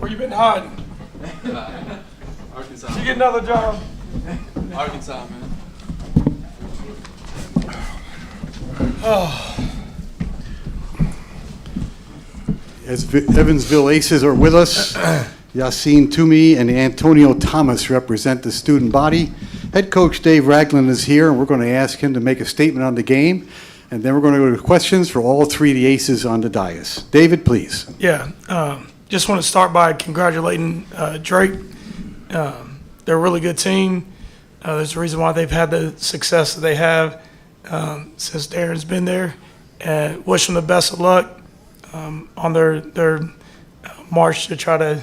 Where you been hiding? Arkansas. Did you get another job? Arkansas, man. Oh. As Evansville Aces are with us, Yassine Toomey and Antonio Thomas represent the student body. Head coach Dave Ragland is here, and we're going to ask him to make a statement on the game, and then we're going to go to questions for all three of the Aces on the dais. David, please. Yeah, just want to start by congratulating Drake. They're a really good team. There's a reason why they've had the success that they have since Darren's been there, and wish them the best of luck on their march to try to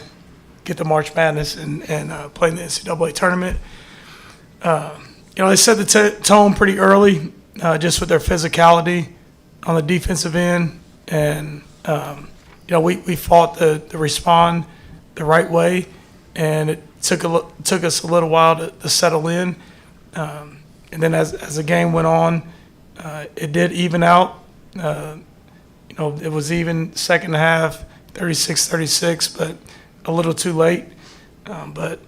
get to March Madness and play in the NCAA tournament. They set the tone pretty early, just with their physicality on the defensive end, and we fought to respond the right way, and it took us a little while to settle in, and then as the game went on, it did even out. It was even second half, 36-36, but a little too late. But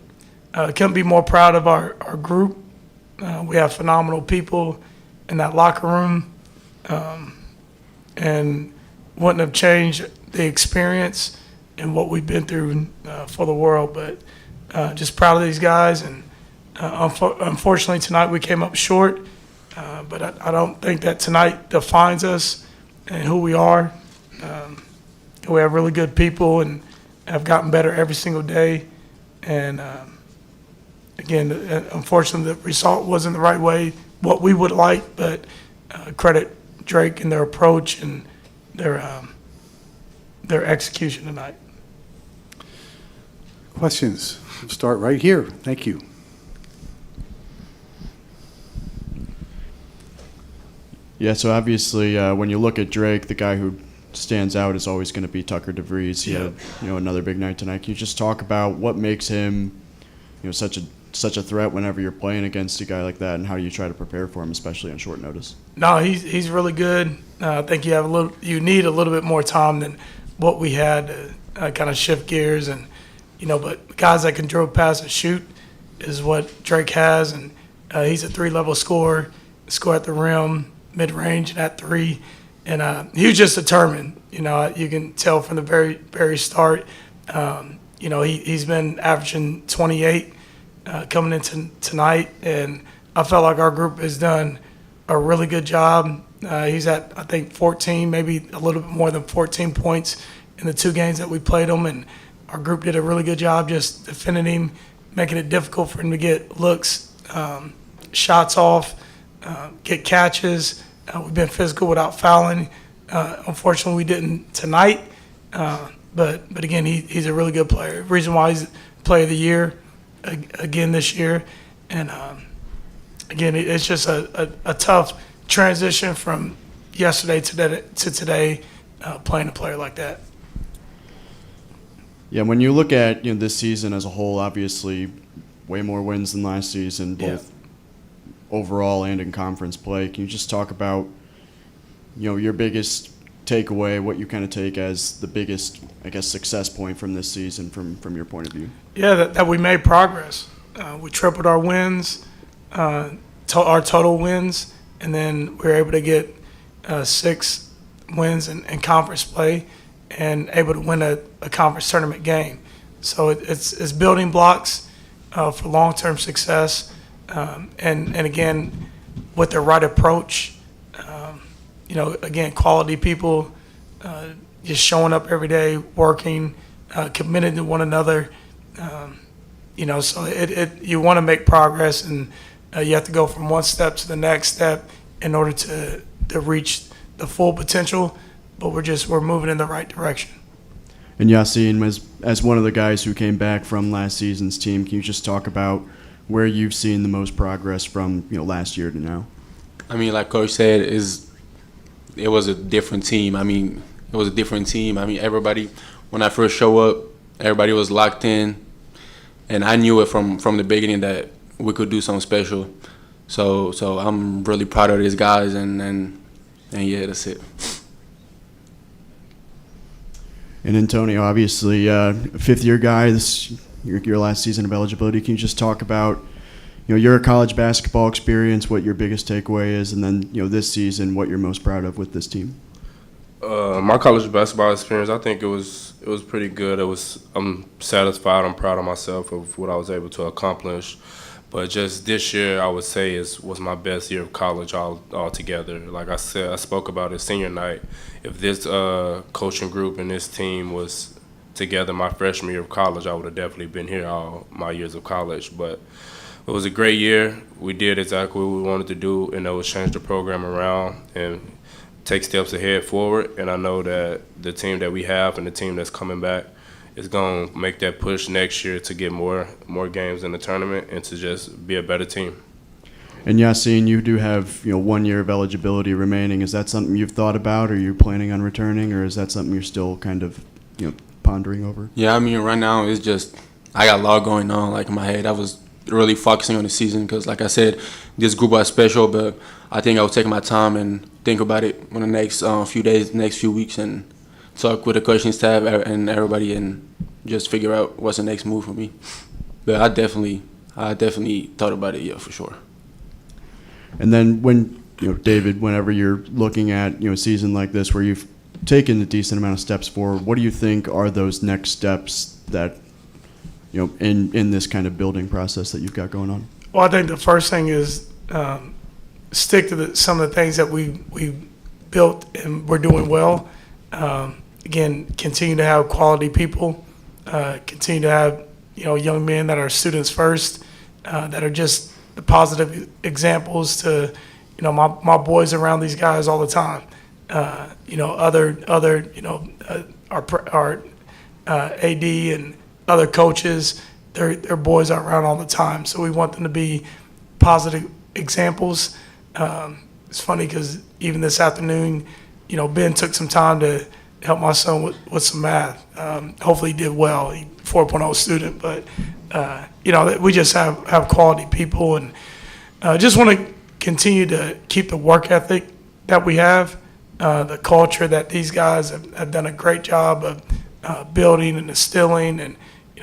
couldn't be more proud of our group. We have phenomenal people in that locker room, and wouldn't have changed the experience and what we've been through for the world. But just proud of these guys, and unfortunately tonight we came up short. But I don't think that tonight defines us and who we are. We have really good people and have gotten better every single day. And again, unfortunately, the result wasn't the right way, what we would like, but credit Drake and their approach and their execution tonight. Questions? We'll start right here. Thank you. Yeah, so obviously when you look at Drake, the guy who stands out is always going to be Tucker DeVries. He had another big night tonight. Can you just talk about what makes him such a threat whenever you're playing against a guy like that, and how do you try to prepare for him, especially on short notice? No, he's really good. I think you need a little bit more time than what we had to kind of shift gears, and but guys that can dribble, pass, and shoot is what Drake has, and he's a three-level scorer, score at the rim, mid-range, and at three, and he was just determined. You can tell from the very, very start. He's been averaging 28 coming into tonight, and I felt like our group has done a really good job. He's at, I think, 14, maybe a little bit more than 14 points in the two games that we played him, and our group did a really good job just defending him, making it difficult for him to get looks, shots off, get catches. We've been physical without fouling. Unfortunately, we didn't tonight, but again, he's a really good player. Reason why he's Player of the Year again this year, and again, it's just a tough transition from yesterday to today, playing a player like that. Yeah, when you look at this season as a whole, obviously way more wins than last season, both overall and in conference play. Can you just talk about your biggest takeaway, what you kind of take as the biggest, I guess, success point from this season from your point of view? Yeah, that we made progress. We tripled our wins, our total wins, and then we were able to get 6 wins in conference play and able to win a conference tournament game. So it's building blocks for long-term success. And again, with the right approach, again, quality people, just showing up every day, working, committed to one another. So you want to make progress, and you have to go from one step to the next step in order to reach the full potential. But we're moving in the right direction. And Yassine, as one of the guys who came back from last season's team, can you just talk about where you've seen the most progress from last year to now? I mean, like Coach said, it was a different team. Everybody, when I first show up, everybody was locked in, and I knew it from the beginning that we could do something special. So I'm really proud of these guys, and yeah, that's it. And Antonio, obviously, fifth-year guy, this your last season of eligibility. Can you just talk about, your college basketball experience, what your biggest takeaway is, and then, this season, what you're most proud of with this team? My college basketball experience, I think it was pretty good. I'm satisfied. I'm proud of myself of what I was able to accomplish. But just this year, I would say was my best year of college altogether. Like I said, I spoke about it senior night. If this coaching group and this team was together my freshman year of college, I would have definitely been here all my years of college. But it was a great year. We did exactly what we wanted to do, and that was change the program around and take steps ahead forward. And I know that the team that we have and the team that's coming back is going to make that push next year to get more games in the tournament and to just be a better team. And Yassine, you do have 1 year of eligibility remaining. Is that something you've thought about, or are you planning on returning, or is that something you're still kind of pondering over? Yeah, I mean, right now it's just I got a lot going on like in my head. I was really focusing on the season because, like I said, this group was special, but I think I was taking my time and think about it in the next few days, next few weeks, and talk with the coaching staff and everybody and just figure out what's the next move for me. But I definitely thought about it, yeah, for sure. And then when, David, whenever you're looking at, a season like this where you've taken a decent amount of steps forward, what do you think are those next steps that, in this kind of building process that you've got going on? Well, I think the first thing is stick to some of the things that we built and we're doing well. Again, continue to have quality people, continue to have, young men that are students first, that are just the positive examples to, my boys around these guys all the time. Our AD and other coaches, their boys are around all the time. So we want them to be positive examples. It's funny because even this afternoon, Ben took some time to help my son with some math. Hopefully he did well. He 4.0 student, but we just have quality people, and just want to continue to keep the work ethic that we have, the culture that these guys have done a great job of building and instilling, and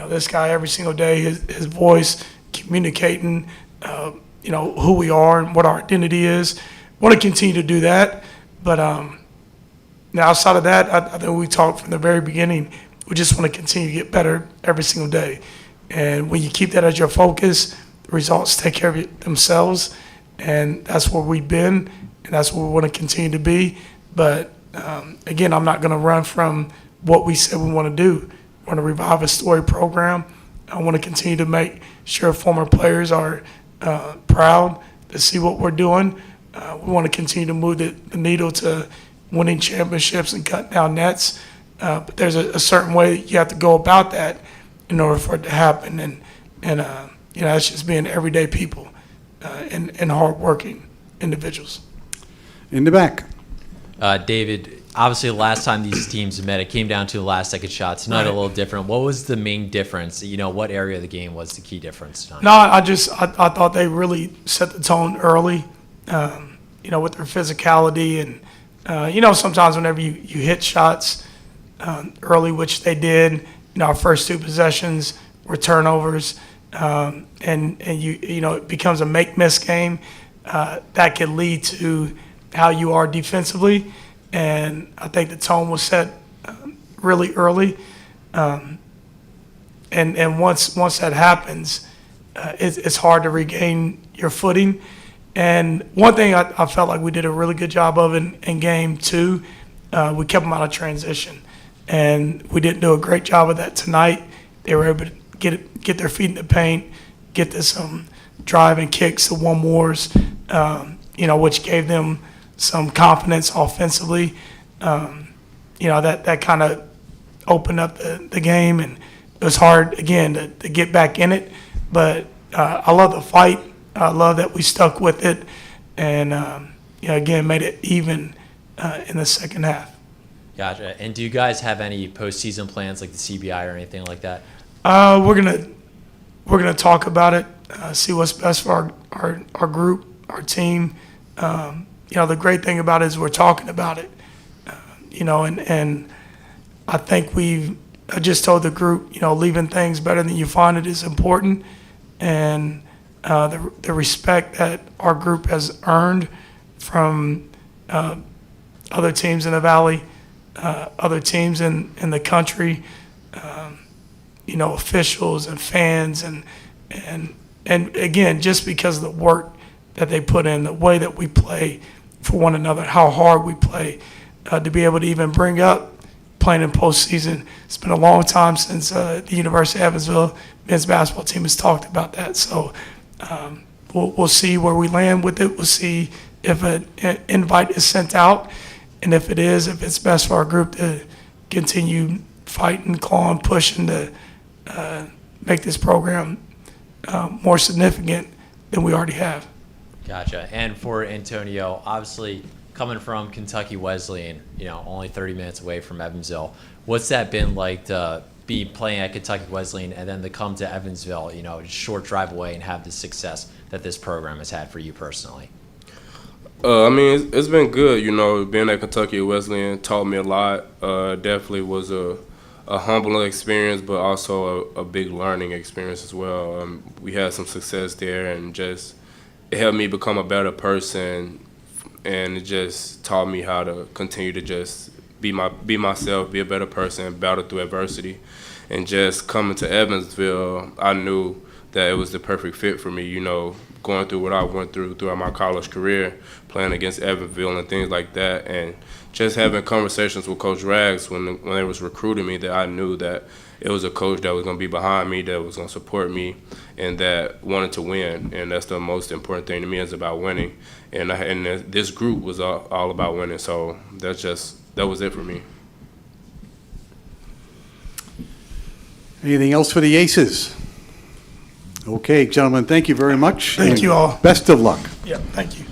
this guy every single day, his voice communicating, who we are and what our identity is. Want to continue to do that, but now outside of that, I think we talked from the very beginning. We just want to continue to get better every single day, and when you keep that as your focus, the results take care of themselves, and that's where we've been, and that's where we want to continue to be. But again, I'm not going to run from what we said we want to do. We want to revive a story program. I want to continue to make sure former players are proud to see what we're doing. We want to continue to move the needle to winning championships and cutting down nets. But there's a certain way that you have to go about that in order for it to happen. And it's just being everyday people and hardworking individuals. In the back. David, obviously the last time these teams met, it came down to the last second shot. Tonight Right. a little different. What was the main difference? What area of the game was the key difference tonight? No, I thought they really set the tone early, with their physicality. And, sometimes whenever you hit shots early, which they did, our first two possessions were turnovers, and it becomes a make-miss game. That could lead to how you are defensively. And I think the tone was set really early. And once that happens, it's hard to regain your footing. And one thing I felt like we did a really good job of in game two, we kept them out of transition. And we didn't do a great job of that tonight. They were able to get their feet in the paint, get to some driving kicks, the one-mores, which gave them some confidence offensively. That kind of opened up the game, and it was hard, again, to get back in it. But I love the fight. I love that we stuck with it and, again, made it even in the second half. Gotcha. And do you guys have any postseason plans like the CBI or anything like that? We're gonna talk about it, see what's best for our group, our team. The great thing about it is we're talking about it, and I think I just told the group, leaving things better than you find it is important. And the respect that our group has earned from other teams in the Valley, other teams in the country, officials and fans, and again, just because of the work that they put in, the way that we play for one another, how hard we play, to be able to even bring up playing in postseason. It's been a long time since the University of Evansville men's basketball team has talked about that. So we'll see where we land with it. We'll see if an invite is sent out, and if it is, if it's best for our group to continue fighting, clawing, pushing to make this program more significant than we already have. Gotcha. And for Antonio, obviously coming from Kentucky Wesleyan, only 30 minutes away from Evansville, what's that been like to be playing at Kentucky Wesleyan and then to come to Evansville, a short drive away, and have the success that this program has had for you personally? It's been good. Being at Kentucky Wesleyan taught me a lot. Definitely was a humbling experience, but also a big learning experience as well. We had some success there, and just it helped me become a better person, and it just taught me how to continue to just be myself, be a better person, battle through adversity. And just coming to Evansville, I knew that it was the perfect fit for me, going through what I went through throughout my college career, playing against Evansville and things like that, and just having conversations with Coach Rags when they was recruiting me, that I knew that it was a coach that was going to be behind me, that was going to support me, and that wanted to win. And that's the most important thing to me, is about winning. And this group was all about winning. So that was it for me. Anything else for the Aces? Okay, gentlemen, thank you very much. Thank you all. Best of luck. Yeah, thank you.